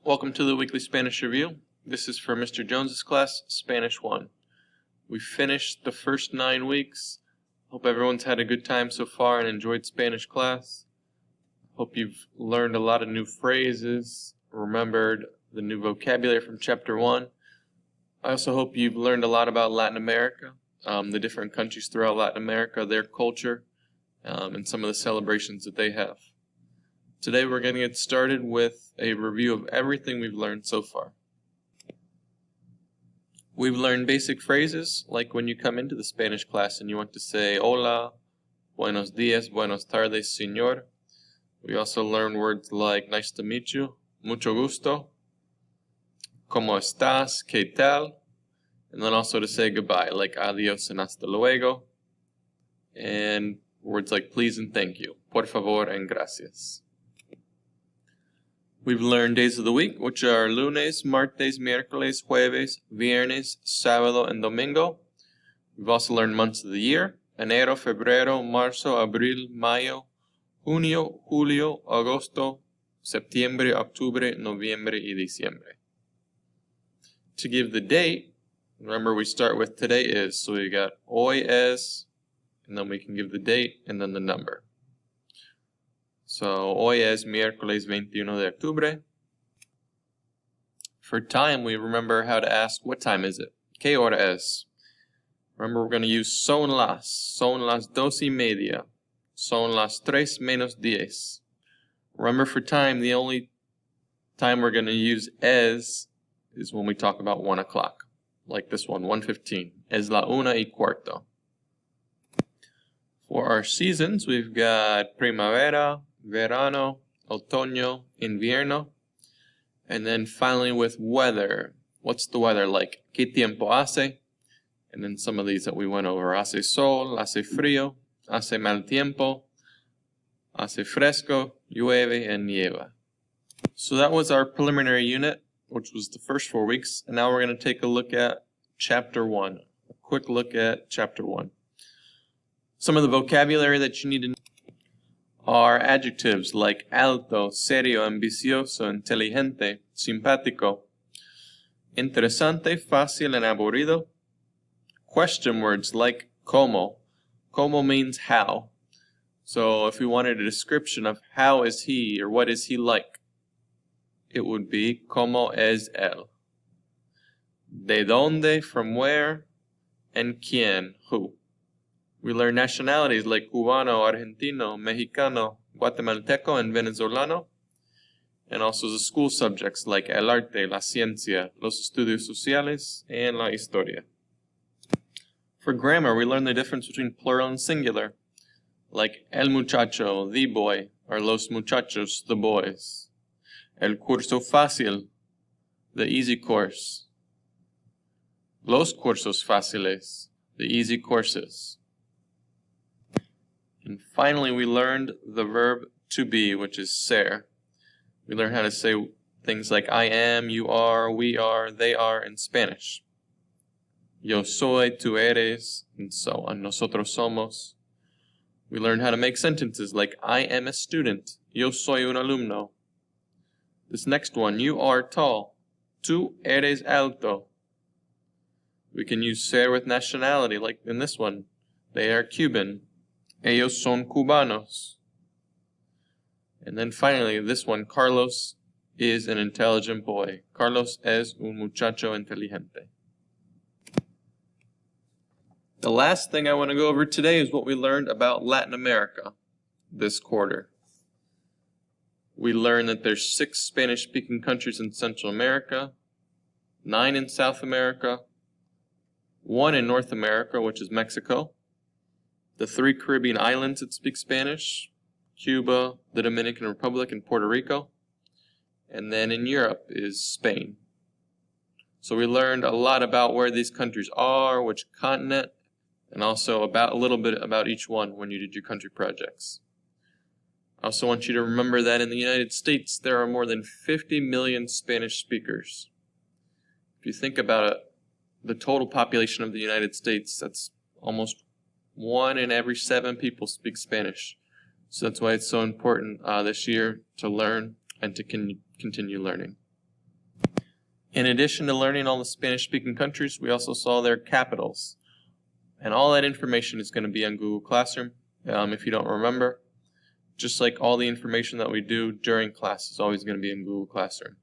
Welcome to the Weekly Spanish Review. This is for Mr. Jones's class, Spanish 1. We finished the first 9 weeks. Hope everyone's had a good time so far and enjoyed Spanish class. Hope you've learned a lot of new phrases, remembered the new vocabulary from Chapter 1. I also hope you've learned a lot about Latin America, the different countries throughout Latin America, their culture, and some of the celebrations that they have. Today we're going to get started with a review of everything we've learned so far. We've learned basic phrases, like when you come into the Spanish class and you want to say hola, buenos dias, buenas tardes, señor. We also learned words like nice to meet you, mucho gusto, ¿cómo estás, qué tal? And then also to say goodbye, like adios and hasta luego. And words like please and thank you, por favor and gracias. We've learned days of the week, which are lunes, martes, miércoles, jueves, viernes, sábado, and domingo. We've also learned months of the year, enero, febrero, marzo, abril, mayo, junio, julio, agosto, septiembre, octubre, noviembre, y diciembre. To give the date, remember we start with today is, so we got hoy es, and then we can give the date and then the number. So, hoy es miércoles 21 de octubre. For time, we remember how to ask, what time is it? ¿Qué hora es? Remember, we're going to use son las 2:30, son las 3 menos 10. Remember, for time, the only time we're going to use es is when we talk about 1 o'clock, like this one, 1:15. Es la 1:15. For our seasons, we've got primavera, verano, otoño, invierno. And then finally with weather. What's the weather like? ¿Qué tiempo hace? And then some of these that we went over. Hace sol, hace frío, hace mal tiempo, hace fresco, llueve, and nieva. So that was our preliminary unit, which was the first 4 weeks. And now we're going to take a look at Chapter 1. A quick look at Chapter 1. Some of the vocabulary that you need to know are adjectives like alto, serio, ambicioso, inteligente, simpático, interesante, fácil, and aburrido. Question words like como. Como means how. So if we wanted a description of how is he or what is he like, it would be como es él. De dónde, from where, and quién, who. We learn nationalities like Cubano, Argentino, Mexicano, Guatemalteco, and Venezolano. And also the school subjects like el arte, la ciencia, los estudios sociales, and la historia. For grammar, we learn the difference between plural and singular, like el muchacho, the boy, or los muchachos, the boys. El curso fácil, the easy course. Los cursos fáciles, the easy courses. And finally, we learned the verb to be, which is ser. We learned how to say things like I am, you are, we are, they are in Spanish. Yo soy, tú eres, and so on. Nosotros somos. We learned how to make sentences like I am a student. Yo soy un alumno. This next one, you are tall. Tú eres alto. We can use ser with nationality, like in this one. They are Cuban. Ellos son cubanos. And then finally, this one, Carlos is an intelligent boy. Carlos es un muchacho inteligente. The last thing I want to go over today is what we learned about Latin America this quarter. We learned that there's 6 Spanish-speaking countries in Central America, 9 in South America, 1 in North America, which is Mexico, the 3 Caribbean islands that speak Spanish, Cuba, the Dominican Republic, and Puerto Rico. And then in Europe is Spain. So we learned a lot about where these countries are, which continent, and also a little bit about each one when you did your country projects. I also want you to remember that in the United States there are more than 50 million Spanish speakers. If you think about it, the total population of the United States, that's almost 1 in every 7 people speak Spanish. So that's why it's so important this year to learn and to continue learning. In addition to learning all the Spanish-speaking countries, we also saw their capitals. And all that information is going to be on Google Classroom, if you don't remember. Just like all the information that we do during class is always going to be in Google Classroom.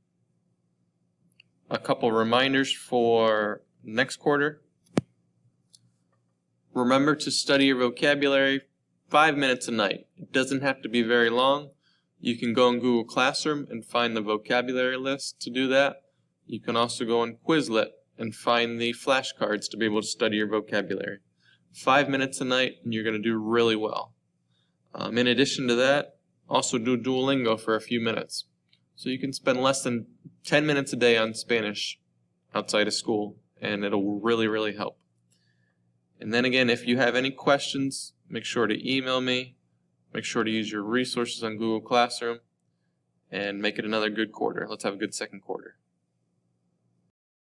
A couple reminders for next quarter. Remember to study your vocabulary 5 minutes a night. It doesn't have to be very long. You can go in Google Classroom and find the vocabulary list to do that. You can also go on Quizlet and find the flashcards to be able to study your vocabulary. 5 minutes a night and you're going to do really well. In addition to that, also do Duolingo for a few minutes. So you can spend less than 10 minutes a day on Spanish outside of school, and it'll really, really help. And then again, if you have any questions, make sure to email me. Make sure to use your resources on Google Classroom, and make it another good quarter. Let's have a good second quarter.